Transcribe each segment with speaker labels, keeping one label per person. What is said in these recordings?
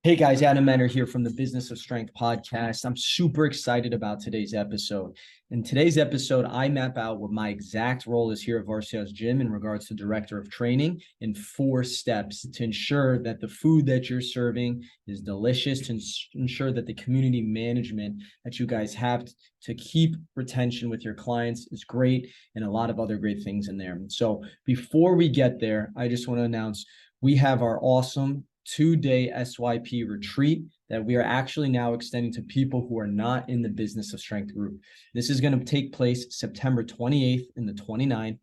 Speaker 1: Hey guys, Adam Menner here from the Business of Strength podcast. I'm super excited about today's episode. In today's episode, I map out what my exact role is here at Varsia's Gym in regards to director of training in 4 steps to ensure that the food that you're serving is delicious, to ensure that the community management that you guys have to keep retention with your clients is great, and a lot of other great things in there. So before we get there, I just want to announce we have our awesome 2-day SYP retreat that we are actually now extending to people who are not in the Business of Strength group. This is going to take place September 28th and the 29th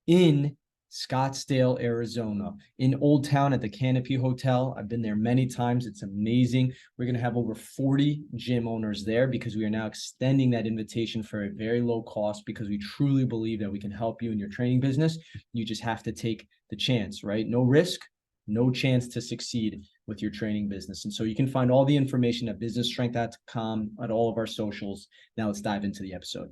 Speaker 1: in Scottsdale, Arizona, in Old Town at the Canopy Hotel. I've been there many times. It's amazing. We're going to have over 40 gym owners there because we are now extending that invitation for a very low cost because we truly believe that we can help you in your training business. You just have to take the chance, right? No risk, no chance to succeed with your training business. And so you can find all the information at businessstrength.com, at all of our socials. Now let's dive into the episode.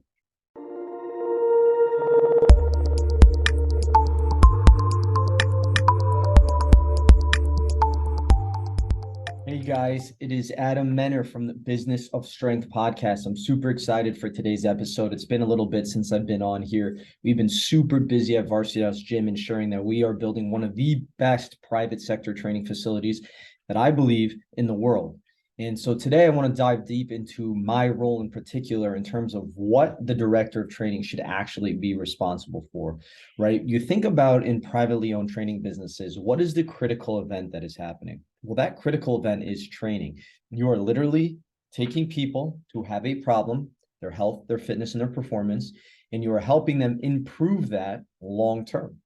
Speaker 1: Hey guys, it is Adam Menner from the Business of Strength podcast. I'm super excited for today's episode. It's been a little bit since I've been on here. We've been super busy at Varsia's Gym, ensuring that we are building one of the best private sector training facilities that I believe in the world. And so today I want to dive deep into my role in particular in terms of what the director of training should actually be responsible for, right? You think about in privately owned training businesses, what is the critical event that is happening? Well, that critical event is training. You are literally taking people who have a problem, their health, their fitness, and their performance, and you are helping them improve that long term.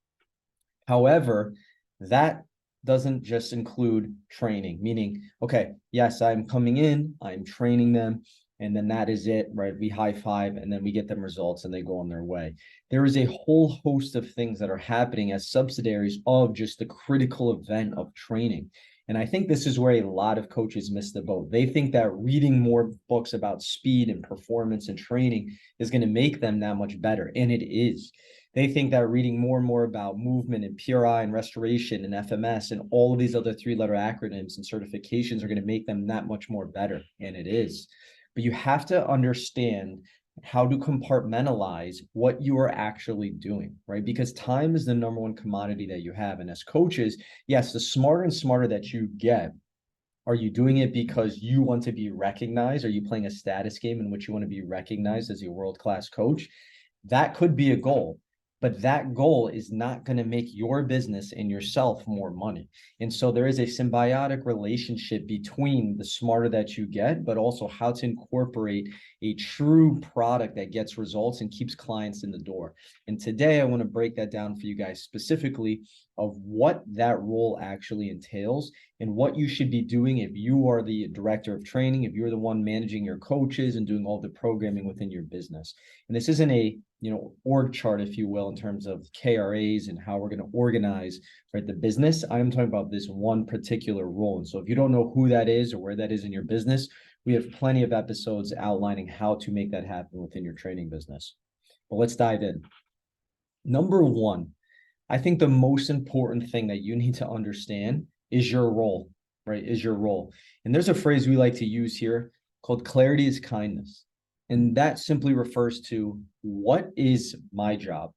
Speaker 1: However, that doesn't just include training, meaning, okay, yes, I'm coming in, I'm training them, and then that is it, right? We high five and then we get them results and they go on their way. There is a whole host of things that are happening as subsidiaries of just the critical event of training. And I think this is where a lot of coaches miss the boat. They think that reading more books about speed and performance and training is going to make them that much better. And it is. They think that reading more and more about movement and PRI and restoration and FMS and all of these other 3-letter acronyms and certifications are going to make them that much more better. And it is. But you have to understand how to compartmentalize what you are actually doing, right? Because time is the number one commodity that you have. And as coaches, yes, the smarter and smarter that you get, are you doing it because you want to be recognized? Are you playing a status game in which you want to be recognized as a world-class coach? That could be a goal. But that goal is not going to make your business and yourself more money. And so there is a symbiotic relationship between the smarter that you get, but also how to incorporate a true product that gets results and keeps clients in the door. And today I want to break that down for you guys specifically of what that role actually entails and what you should be doing if you are the director of training, if you're the one managing your coaches and doing all the programming within your business. And this isn't a org chart, if you will, in terms of KRAs and how we're going to organize, right, the business. I'm talking about this one particular role. And so if you don't know who that is or where that is in your business, we have plenty of episodes outlining how to make that happen within your training business. But let's dive in. Number one, I think the most important thing that you need to understand is your role, right? Is your role. And there's a phrase we like to use here called clarity is kindness. And that simply refers to what is my job?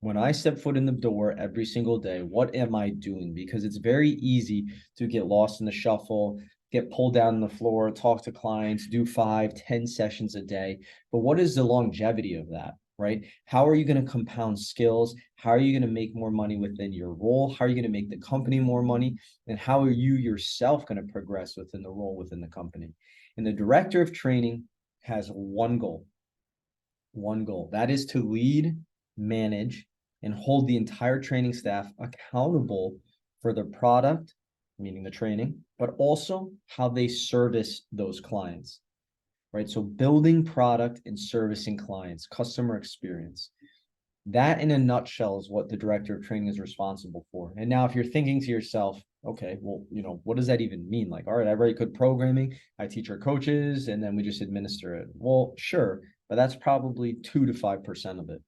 Speaker 1: When I step foot in the door every single day, what am I doing? Because it's very easy to get lost in the shuffle, get pulled down on the floor, talk to clients, do 5, 10 sessions a day. But what is the longevity of that, right? How are you going to compound skills? How are you going to make more money within your role? How are you going to make the company more money? And how are you yourself going to progress within the role within the company? And the director of training has one goal. That is to lead, manage, and hold the entire training staff accountable for their product, meaning the training, but also how they service those clients, right? So building product and servicing clients, customer experience. That in a nutshell is what the director of training is responsible for. And now if you're thinking to yourself, okay, well, what does that even mean? Like, all right, I write good programming, I teach our coaches, and then we just administer it. Well, sure, but that's probably 2 to 5% of it.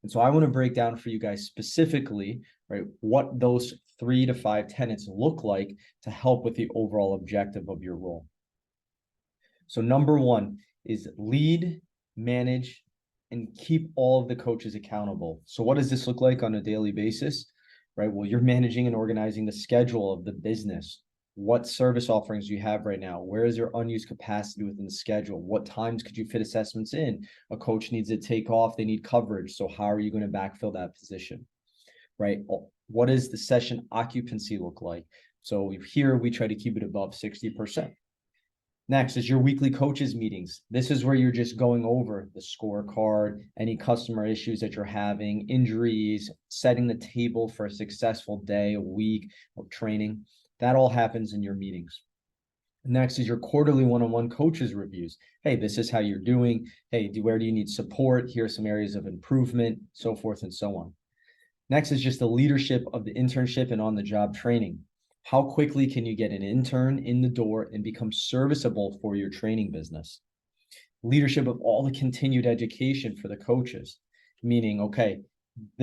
Speaker 1: And so I want to break down for you guys specifically, right, what those 3 to 5 tenets look like to help with the overall objective of your role. So number one is lead, manage, and keep all of the coaches accountable. So what does this look like on a daily basis? Right? Well, you're managing and organizing the schedule of the business. What service offerings do you have right now? Where is there unused capacity within the schedule? What times could you fit assessments in? A coach needs to take off, they need coverage. So how are you going to backfill that position? Right? What does the session occupancy look like? So here we try to keep it above 60%. Next is your weekly coaches meetings. This is where you're just going over the scorecard, any customer issues that you're having, injuries, setting the table for a successful day, a week of training. That all happens in your meetings. Next is your quarterly one-on-one coaches reviews. Hey, this is how you're doing. Hey, where do you need support? Here are some areas of improvement, so forth and so on. Next is just the leadership of the internship and on-the-job training. How quickly can you get an intern in the door and become serviceable for your training business? Leadership of all the continued education for the coaches, meaning, okay,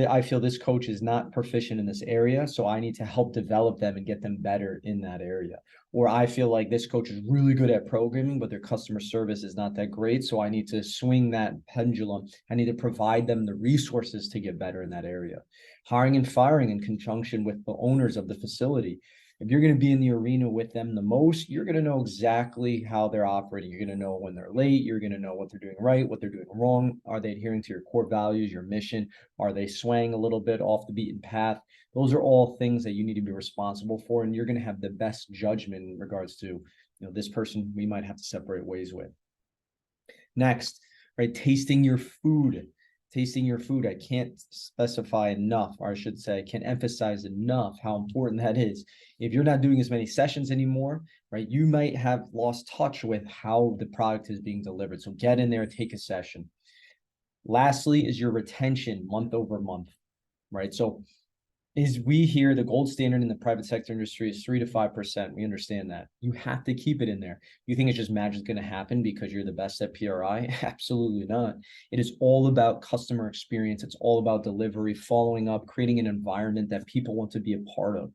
Speaker 1: I feel this coach is not proficient in this area, so I need to help develop them and get them better in that area. Or I feel like this coach is really good at programming, but their customer service is not that great, so I need to swing that pendulum. I need to provide them the resources to get better in that area. Hiring and firing in conjunction with the owners of the facility. If you're going to be in the arena with them the most, you're going to know exactly how they're operating. You're going to know when they're late. You're going to know what they're doing right, what they're doing wrong. Are they adhering to your core values, your mission? Are they swaying a little bit off the beaten path? Those are all things that you need to be responsible for, and you're going to have the best judgment in regards to, this person we might have to separate ways with. Next, right, tasting your food. Tasting your food. I can't specify enough, or I should say, I can't emphasize enough how important that is. If you're not doing as many sessions anymore, right, you might have lost touch with how the product is being delivered. So get in there, take a session. Lastly is your retention month over month, right? So we hear the gold standard in the private sector industry is 3 to 5%. We understand that. You have to keep it in there. You think it's just magic going to happen because you're the best at PRI? Absolutely not. It is all about customer experience. It's all about delivery, following up, creating an environment that people want to be a part of.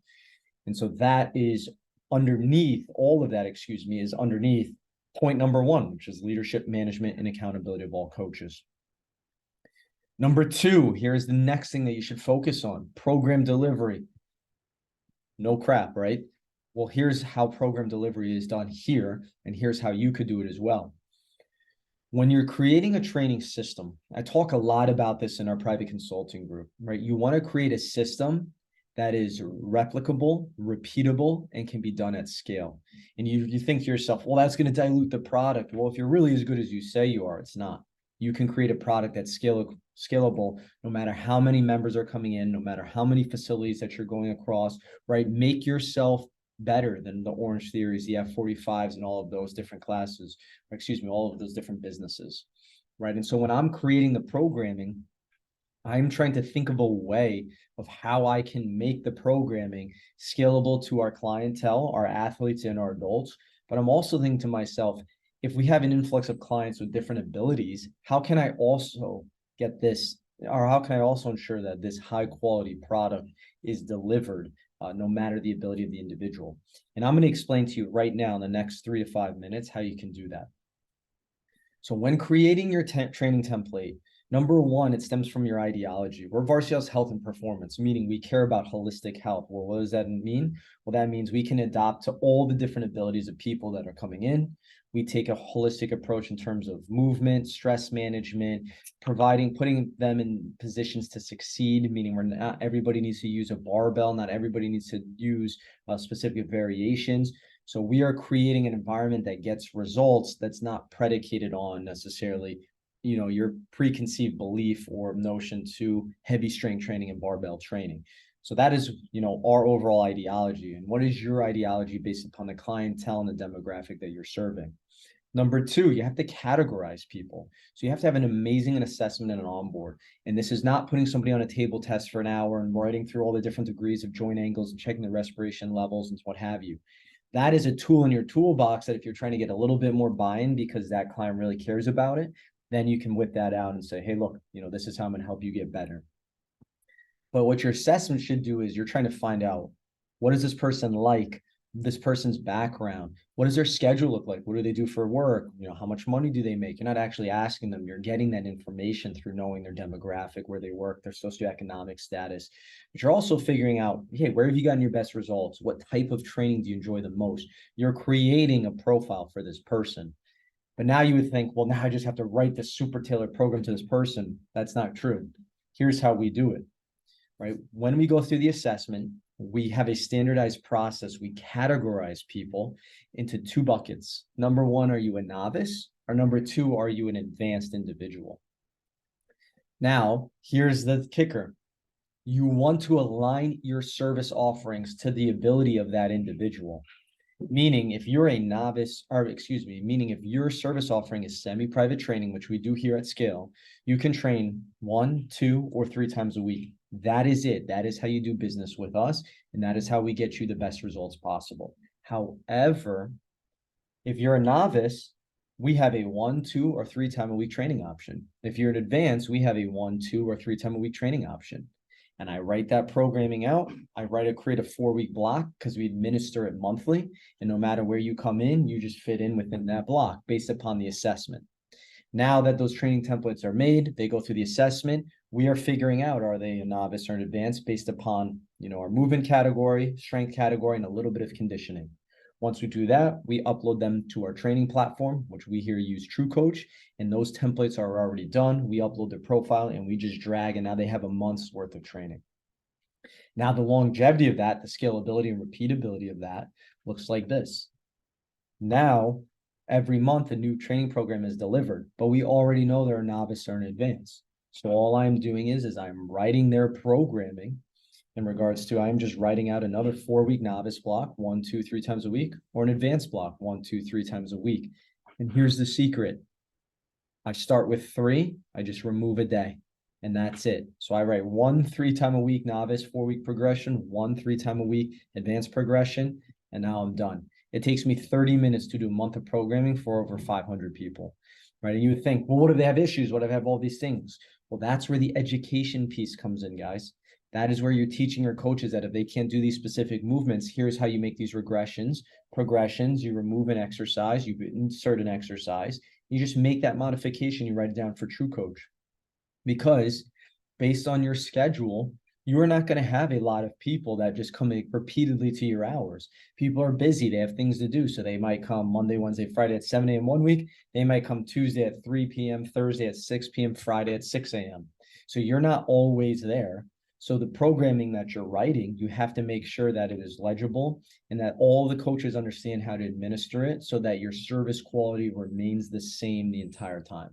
Speaker 1: And so that is underneath, all of that, is underneath point number one, which is leadership, management, and accountability of all coaches. Number two, here's the next thing that you should focus on: program delivery. No crap, right? Well, here's how program delivery is done here, and here's how you could do it as well. When you're creating a training system, I talk a lot about this in our private consulting group, right? You want to create a system that is replicable, repeatable, and can be done at scale. And you think to yourself, well, that's going to dilute the product. Well, if you're really as good as you say you are, it's not. You can create a product that's scalable, no matter how many members are coming in, no matter how many facilities that you're going across, right? Make yourself better than the Orange Theories, the F45s, and all of those different classes, or excuse me, all of those different businesses, right? And so when I'm creating the programming, I'm trying to think of a way of how I can make the programming scalable to our clientele, our athletes, and our adults. But I'm also thinking to myself, if we have an influx of clients with different abilities, how can I also get this, or how can I also ensure that this high quality product is delivered no matter the ability of the individual? And I'm going to explain to you right now in the next 3 to 5 minutes how you can do that. So when creating your training template, number one, it stems from your ideology. We're Varsity House Health and Performance, meaning we care about holistic health. Well, what does that mean? Well, that means we can adopt to all the different abilities of people that are coming in. We take a holistic approach in terms of movement, stress management, putting them in positions to succeed, meaning not everybody needs to use a barbell, not everybody needs to use specific variations. So we are creating an environment that gets results that's not predicated on necessarily, your preconceived belief or notion to heavy strength training and barbell training. So that is, our overall ideology. And what is your ideology based upon the clientele and the demographic that you're serving? Number two, you have to categorize people. So you have to have an amazing assessment and an onboard. And this is not putting somebody on a table test for an hour and writing through all the different degrees of joint angles and checking the respiration levels and what have you. That is a tool in your toolbox that if you're trying to get a little bit more buy-in because that client really cares about it, then you can whip that out and say, hey, look, this is how I'm going to help you get better. But what your assessment should do is you're trying to find out What is this person like? This person's background. What does their schedule look like? What do they do for work? How much money do they make? You're not actually asking them. You're getting that information through knowing their demographic, where they work, their socioeconomic status. But you're also figuring out, hey, where have you gotten your best results? What type of training do you enjoy the most? You're creating a profile for this person. But now you would think, well, now I just have to write this super tailored program to this person. That's not true. Here's how we do it, right? When we go through the assessment, we have a standardized process. We categorize people into two buckets. Number one, are you a novice? Or number two, are you an advanced individual? Now, here's the kicker. You want to align your service offerings to the ability of that individual. Meaning if you're a novice, or excuse me, meaning if your service offering is semi-private training, which we do here at Scale, you can train 1, 2, or 3 times a week. That is it. That is how you do business with us. And that is how we get you the best results possible. However, if you're a novice, we have a 1, 2, or 3 time a week training option. If you're an advanced, we have a 1, 2, or 3 time a week training option. And I write that programming out. Create a 4-week block because we administer it monthly. And no matter where you come in, you just fit in within that block based upon the assessment. Now that those training templates are made, they go through the assessment. We are figuring out, are they a novice or an advanced based upon, our movement category, strength category, and a little bit of conditioning. Once we do that, we upload them to our training platform, which we here use TrueCoach, and those templates are already done. We upload their profile and we just drag, and now they have a month's worth of training. Now, the longevity of that, the scalability and repeatability of that looks like this. Now, every month, a new training program is delivered, but we already know they're a novice or an advanced. So all I'm doing is I'm writing their programming in regards to, I'm just writing out another 4-week novice block, 1, 2, 3 times a week, or an advanced block, 1, 2, 3 times a week. And here's the secret. I start with 3, I just remove a day, and that's it. So I write 1 3 time a week novice, 4-week progression, 1 3 time a week advanced progression, and now I'm done. It takes me 30 minutes to do a month of programming for over 500 people, right? And you would think, well, what if they have issues? What if they have all these things? Well, that's where the education piece comes in, guys. That is where you're teaching your coaches that if they can't do these specific movements, here's how you make these progressions. You remove an exercise, you insert an exercise. You just make that modification. You write it down for TrueCoach. Because based on your schedule, you are not going to have a lot of people that just come repeatedly to your hours. People are busy. They have things to do. So they might come Monday, Wednesday, Friday at 7 a.m. one week. They might come Tuesday at 3 p.m., Thursday at 6 p.m., Friday at 6 a.m. So you're not always there. So the programming that you're writing, you have to make sure that it is legible and that all the coaches understand how to administer it so that your service quality remains the same the entire time.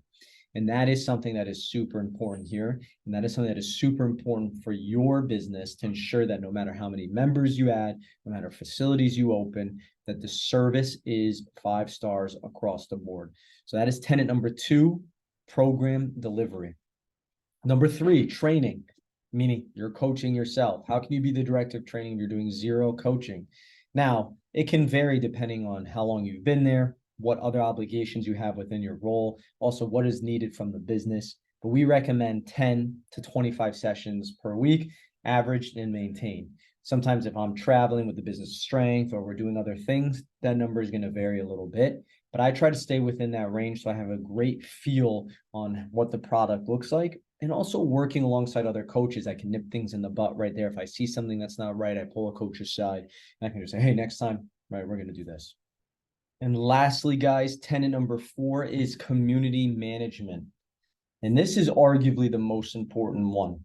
Speaker 1: And that is something that is super important here. And that is something that is super important for your business to ensure that no matter how many members you add, no matter facilities you open, that the service is 5 stars across the board. So that is tenet number 2, program delivery. Number 3, training, meaning you're coaching yourself. How can you be the director of training if you're doing 0 coaching? Now, it can vary depending on how long you've been there, what other obligations you have within your role, also what is needed from the business. But we recommend 10 to 25 sessions per week, averaged and maintained. Sometimes if I'm traveling with the business strength or we're doing other things, that number is going to vary a little bit. But I try to stay within that range so I have a great feel on what the product looks like. And also working alongside other coaches, I can nip things in the butt right there. If I see something that's not right, I pull a coach aside and I can just say, hey, next time, right, we're going to do this. And lastly, guys, tenet number 4 is community management. And this is arguably the most important one.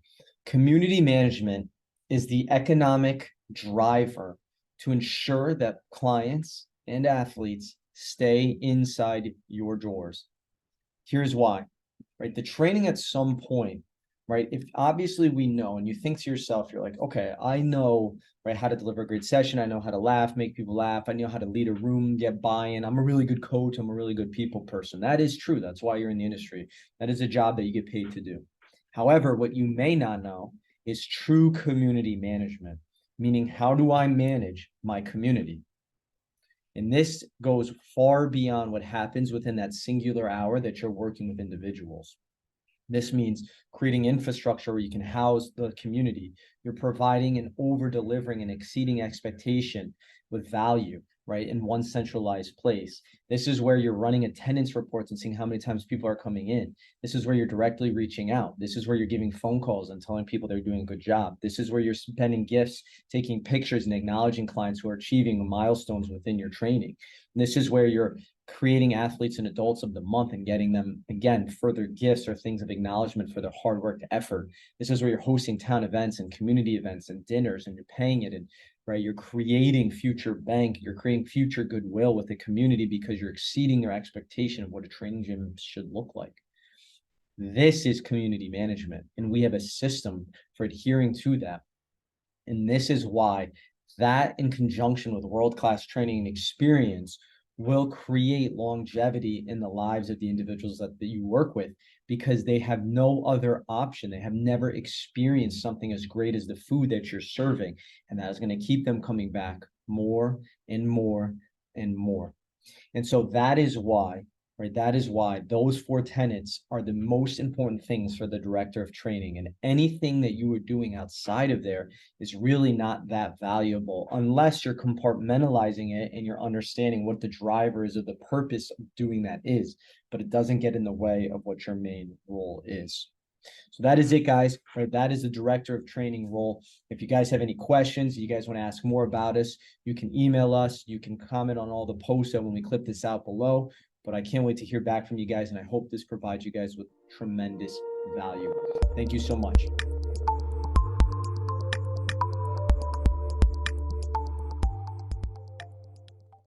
Speaker 1: Community management is the economic driver to ensure that clients and athletes stay inside your doors. Here's why, right? The training at some point, right? If obviously we know, and you think to yourself, you're like, okay, I know, right, how to deliver a great session. I know how to laugh, make people laugh. I know how to lead a room, get buy-in. I'm a really good coach. I'm a really good people person. That is true. That's why you're in the industry. That is a job that you get paid to do. However, what you may not know is true community management, meaning how do I manage my community? And this goes far beyond what happens within that singular hour that you're working with individuals. This means creating infrastructure where you can house the community. You're providing and over delivering and exceeding expectation with value, right, in one centralized place. This is where you're running attendance reports and seeing how many times people are coming in. This is where you're directly reaching out. This is where you're giving phone calls and telling people they're doing a good job. This is where you're spending gifts, taking pictures, and acknowledging clients who are achieving milestones within your training. And this is where you're creating athletes and adults of the month and getting them, again, further gifts or things of acknowledgement for their hard work and effort. This is where you're hosting town events and community events and dinners, and you're paying it, and right, you're creating future bank, you're creating future goodwill with the community because you're exceeding their expectation of what a training gym should look like. This is community management, and we have a system for adhering to that. And this is why that, in conjunction with world-class training and experience, will create longevity in the lives of the individuals that you work with, because they have no other option. They have never experienced something as great as the food that you're serving, and that is going to keep them coming back more and more and more. And so that is why, right? That is why those four tenets are the most important things for the director of training. And anything that you are doing outside of there is really not that valuable unless you're compartmentalizing it and you're understanding what the driver is or the purpose of doing that is. But it doesn't get in the way of what your main role is. So that is it, guys. Right, that is the director of training role. If you guys have any questions, you guys want to ask more about us, you can email us. You can comment on all the posts that when we clip this out below. But I can't wait to hear back from you guys, and I hope this provides you guys with tremendous value. Thank you so much.